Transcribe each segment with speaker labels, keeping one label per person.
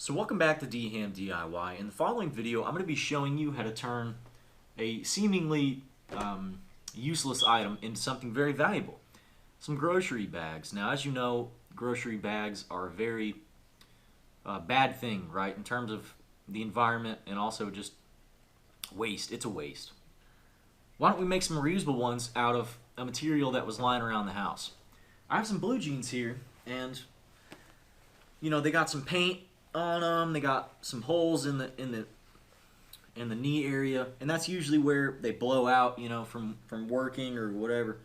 Speaker 1: So welcome back to DHamDIY. In the following video, I'm going to be showing you how to turn a seemingly useless item into something very valuable. Some grocery bags. Now, as you know, grocery bags are a very bad thing, right? In terms of the environment and also just waste. It's a waste. Why don't we make some reusable ones out of a material that was lying around the house? I have some blue jeans here, and you know, they got some paint on them. They got some holes in the knee area, and that's usually where they blow out, you know, from working or whatever.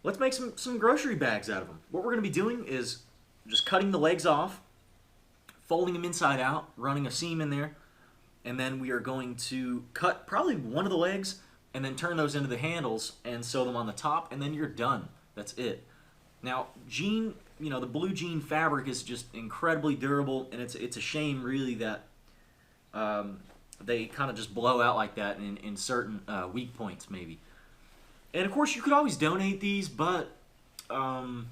Speaker 1: Let's make some grocery bags out of them. What we're going to be doing is just cutting the legs off, folding them inside out, running a seam in there, and then we are going to cut probably one of the legs and then turn those into the handles and sew them on the top, and then you're done. That's it. Now, jean, you know, the blue jean fabric is just incredibly durable, and it's a shame really that they kind of just blow out like that in certain weak points maybe. And of course you could always donate these, but why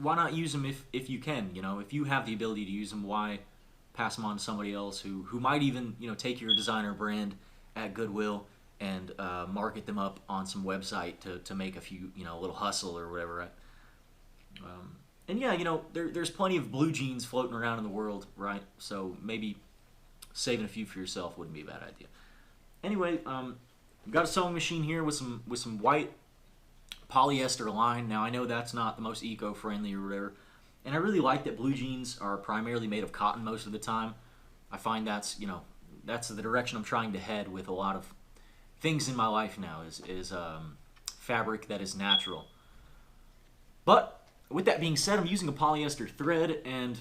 Speaker 1: not use them if you can? You know, if you have the ability to use them, why pass them on to somebody else who might even, you know, take your designer brand at Goodwill and market them up on some website to make a few, you know, a little hustle or whatever, right? And yeah, you know, there's plenty of blue jeans floating around in the world, right? So maybe saving a few for yourself wouldn't be a bad idea. Anyway, we've got a sewing machine here with some white polyester line. Now I know that's not the most eco-friendly or whatever, and I really like that blue jeans are primarily made of cotton most of the time. I find that's, you know, that's the direction I'm trying to head with a lot of things in my life now is fabric that is natural. But with that being said, I'm using a polyester thread, and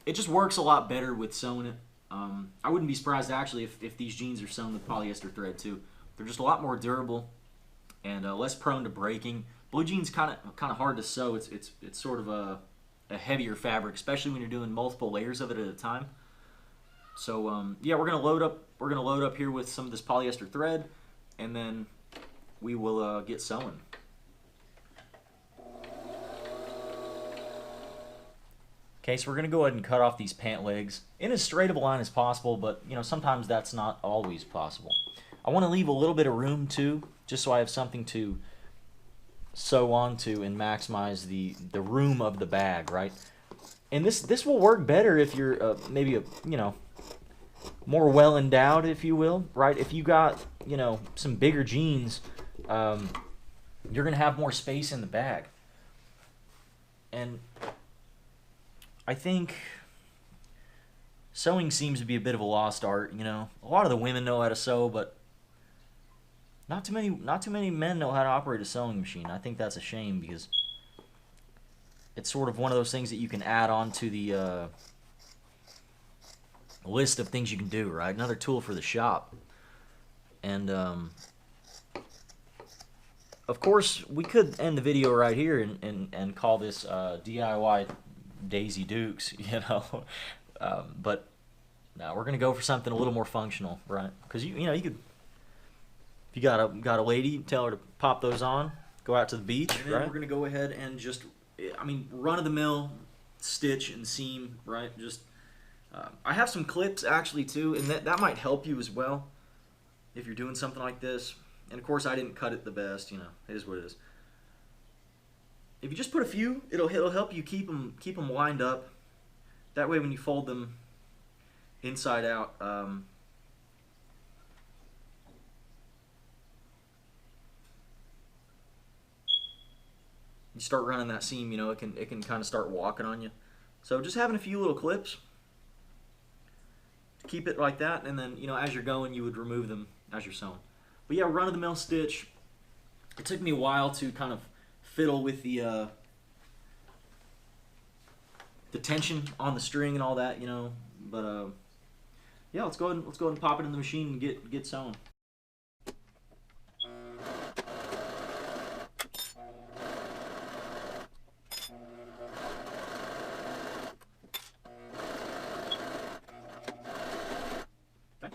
Speaker 1: it just works a lot better with sewing it. I wouldn't be surprised actually if these jeans are sewn with polyester thread too. They're just a lot more durable and less prone to breaking. Blue jeans kind of hard to sew. It's sort of a heavier fabric, especially when you're doing multiple layers of it at a time. So yeah, we're gonna load up here with some of this polyester thread, and then we will get sewing. Okay, so we're going to go ahead and cut off these pant legs in as straight of a line as possible, but you know, sometimes that's not always possible. I want to leave a little bit of room too, just so I have something to sew onto and maximize the room of the bag, right? And this will work better if you're maybe you know, more well endowed, if you will, right? If you got, you know, some bigger jeans, you're going to have more space in the bag. And I think sewing seems to be a bit of a lost art, you know. A lot of the women know how to sew, but not too many men know how to operate a sewing machine. I think that's a shame because it's sort of one of those things that you can add on to the list of things you can do, right? Another tool for the shop. And of course, we could end the video right here and call this DIY Daisy Dukes, you know, but now we're gonna go for something a little more functional, right? Because you know, you could, if you got a lady, tell her to pop those on, go out to the beach, and then right? We're gonna go ahead and just, I mean, run of the mill stitch and seam, right? Just I have some clips actually too, and that might help you as well if you're doing something like this. And of course, I didn't cut it the best, you know, it is what it is. If you just put a few, it'll help you keep them lined up. That way, when you fold them inside out, you start running that seam. You know, it can kind of start walking on you. So just having a few little clips to keep it like that, and then, you know, as you're going, you would remove them as you're sewing. But yeah, run of the mill stitch. It took me a while to kind of fiddle with the tension on the string and all that, you know. But yeah, let's go ahead and pop it in the machine and get sewing. Okay.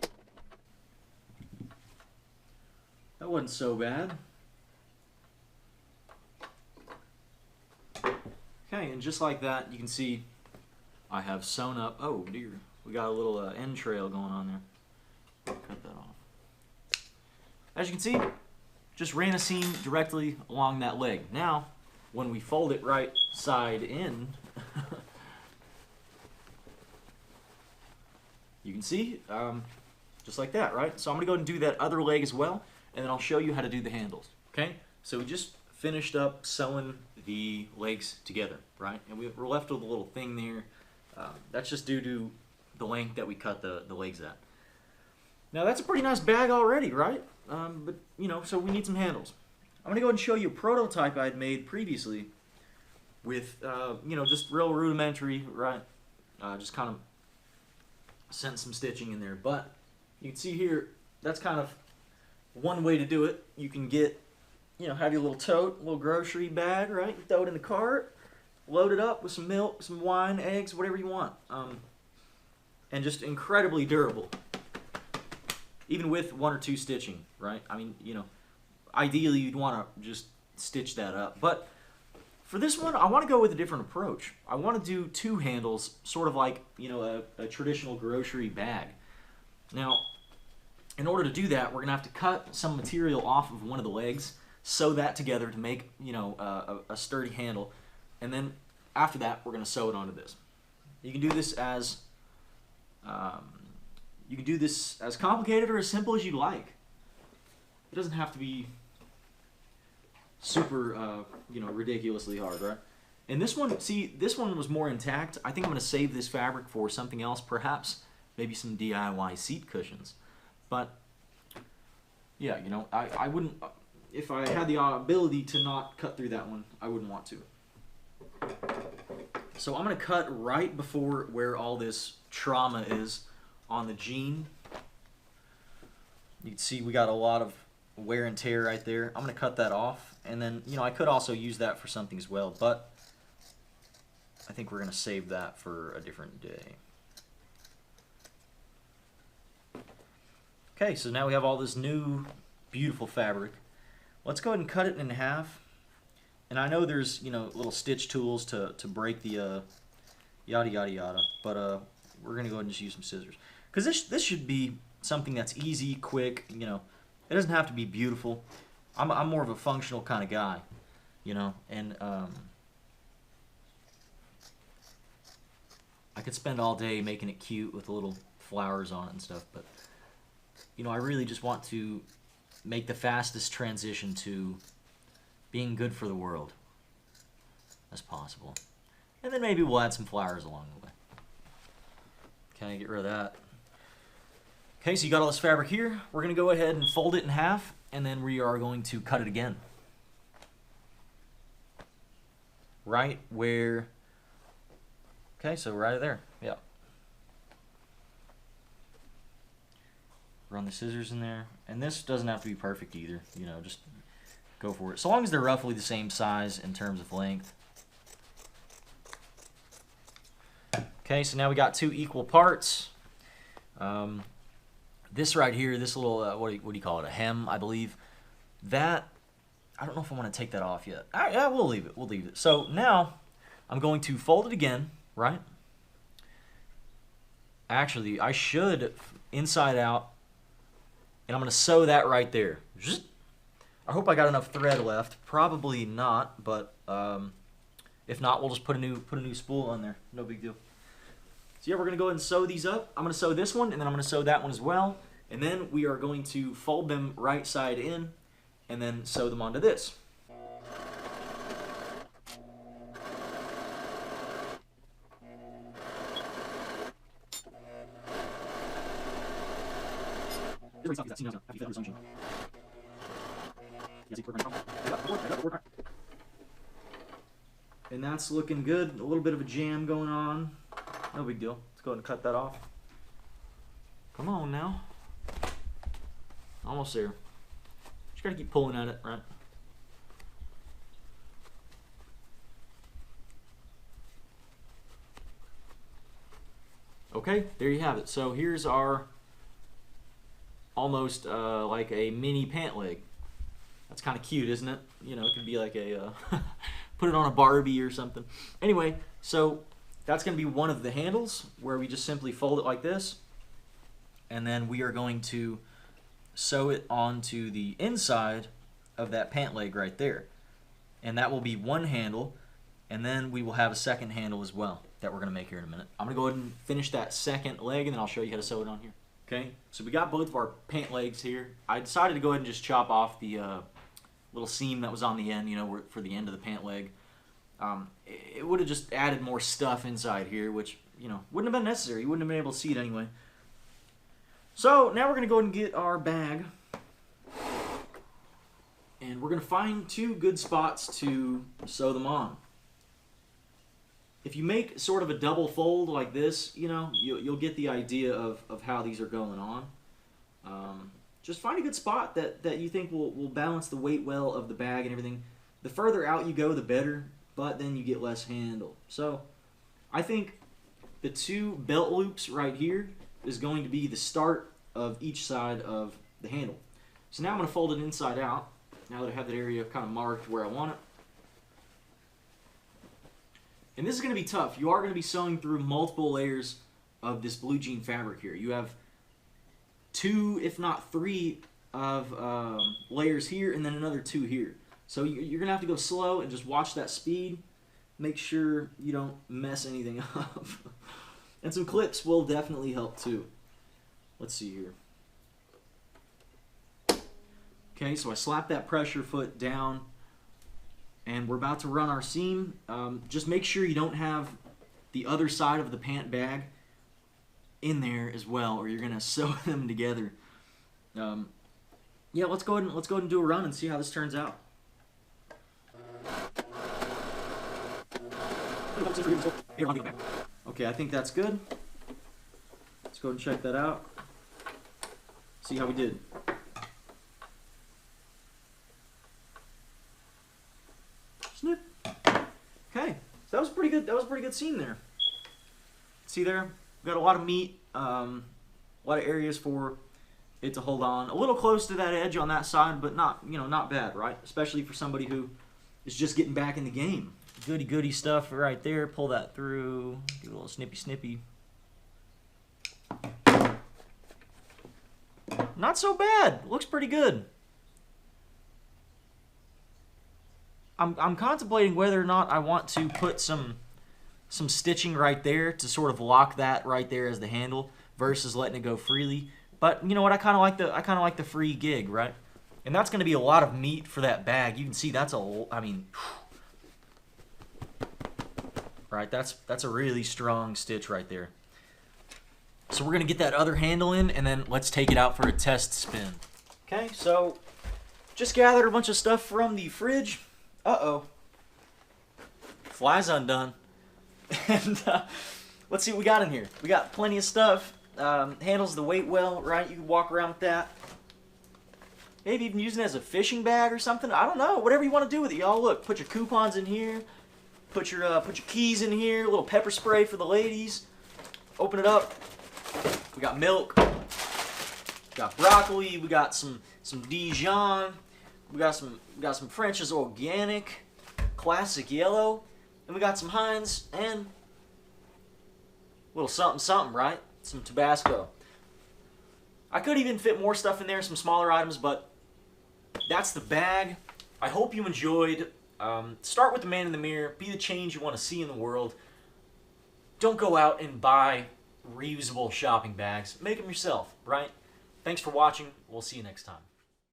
Speaker 1: That wasn't so bad. Okay, and just like that, you can see I have sewn up. Oh dear, we got a little end trail going on there. Cut that off. As you can see, just ran a seam directly along that leg. Now, when we fold it right side in, you can see, just like that, right? So I'm going to go ahead and do that other leg as well, and then I'll show you how to do the handles, okay? So we just finished up sewing the legs together, right? And we're left with a little thing there. That's just due to the length that we cut the legs at. Now that's a pretty nice bag already, right? But, you know, so we need some handles. I'm going to go ahead and show you a prototype I had made previously with, you know, just real rudimentary, right? Just kind of sent some stitching in there. But you can see here, that's kind of one way to do it. You can get, you know, have your little tote, little grocery bag, right? You throw it in the cart, load it up with some milk, some wine, eggs, whatever you want. And just incredibly durable. Even with 1 or 2 stitching, right? I mean, you know, ideally you'd want to just stitch that up. But for this one, I want to go with a different approach. I want to do 2 handles, sort of like, you know, a traditional grocery bag. Now, in order to do that, we're going to have to cut some material off of one of the legs, sew that together to make, you know, a sturdy handle. And then after that, we're going to sew it onto this. You can do this as... you can do this as complicated or as simple as you like. It doesn't have to be super, you know, ridiculously hard, right? And this one, see, this one was more intact. I think I'm going to save this fabric for something else, perhaps maybe some DIY seat cushions. But, yeah, you know, I wouldn't, if I had the ability to not cut through that one, I wouldn't want to. So I'm going to cut right before where all this trauma is on the jean. You can see we got a lot of wear and tear right there. I'm going to cut that off, and then, you know, I could also use that for something as well, but I think we're going to save that for a different day. Okay, so now we have all this new beautiful fabric. Let's go ahead and cut it in half. And I know there's, you know, little stitch tools to break the yada yada yada, but we're going to go ahead and just use some scissors. Because this should be something that's easy, quick, you know. It doesn't have to be beautiful. I'm more of a functional kind of guy, you know. And I could spend all day making it cute with little flowers on it and stuff. But, you know, I really just want to make the fastest transition to being good for the world as possible. And then maybe we'll add some flowers along the way. Okay, get rid of that. Okay, so you got all this fabric here. We're going to go ahead and fold it in half, and then we are going to cut it again. Right where... Okay, so right there. Yeah. Run the scissors in there. And this doesn't have to be perfect either. You know, just go for it. So long as they're roughly the same size in terms of length. Okay, so now we got 2 equal parts. This right here, this little, what do you call it, a hem, I believe. That, I don't know if I want to take that off yet. Yeah, we'll leave it, we'll leave it. So now, I'm going to fold it again, right? Actually, I should inside out, and I'm going to sew that right there. I hope I got enough thread left. Probably not, but if not, we'll just put a new spool on there. No big deal. So yeah, we're going to go ahead and sew these up. I'm going to sew this one, and then I'm going to sew that one as well. And then we are going to fold them right side in, and then sew them onto this. And that's looking good. A little bit of a jam going on. No big deal. Let's go ahead and cut that off. Come on now. Almost there. Just gotta keep pulling at it, right? Okay, there you have it. So here's our almost like a mini pant leg. That's kind of cute, isn't it? You know, it could be like a put it on a Barbie or something. Anyway, so that's going to be one of the handles where we just simply fold it like this. And then we are going to sew it onto the inside of that pant leg right there. And that will be one handle. And then we will have a second handle as well that we're going to make here in a minute. I'm going to go ahead and finish that second leg, and then I'll show you how to sew it on here. Okay, so we got both of our pant legs here. I decided to go ahead and just chop off the little seam that was on the end, you know, for the end of the pant leg. It would have just added more stuff inside here, which, you know, wouldn't have been necessary. You wouldn't have been able to see it anyway. So now we're going to go ahead and get our bag. And we're going to find 2 good spots to sew them on. If you make sort of a double fold like this, you know, you'll get the idea of how these are going on. Just find a good spot that you think will balance the weight well of the bag and everything. The further out you go, the better, but then you get less handle. So I think the 2 belt loops right here is going to be the start of each side of the handle. So now I'm going to fold it inside out, now that I have that area kind of marked where I want it. And this is going to be tough. You are going to be sewing through multiple layers of this blue jean fabric here. You have 2, if not 3, of layers here, and then another 2 here. So you're going to have to go slow and just watch that speed. Make sure you don't mess anything up. And some clips will definitely help too. Let's see here. Okay, so I slap that pressure foot down. And we're about to run our seam. Just make sure you don't have the other side of the pant bag in there as well, or you're gonna sew them together. Yeah, let's go ahead and do a run and see how this turns out. Okay, I think that's good. Let's go ahead and check that out. See how we did. Snip. Okay, so that was pretty good. That was a pretty good seam there. See there, we got a lot of meat, a lot of areas for it to hold on. A little close to that edge on that side, but not, you know, not bad, right? Especially for somebody who is just getting back in the game. Goody stuff right there. Pull that through. Do a little snippy. Not so bad. Looks pretty good. I'm contemplating whether or not I want to put some stitching right there to sort of lock that right there as the handle versus letting it go freely. But you know what? I kind of like the free gig, right? And that's going to be a lot of meat for that bag. You can see that's right? That's a really strong stitch right there. So we're going to get that other handle in, and then let's take it out for a test spin. Okay, so just gathered a bunch of stuff from the fridge. Uh-oh. Fly's undone. And let's see what we got in here. We got plenty of stuff. Handles the weight well, right? You can walk around with that. Maybe even using it as a fishing bag or something. I don't know. Whatever you want to do with it, y'all. Look, put your coupons in here. Put your keys in here. A little pepper spray for the ladies. Open it up. We got milk. We got broccoli. We got some Dijon. We got some French's Organic, classic yellow, and we got some Heinz and a little something, right? Some Tabasco. I could even fit more stuff in there, some smaller items, but that's the bag. I hope you enjoyed. Start with the man in the mirror. Be the change you want to see in the world. Don't go out and buy reusable shopping bags. Make them yourself, right? Thanks for watching. We'll see you next time.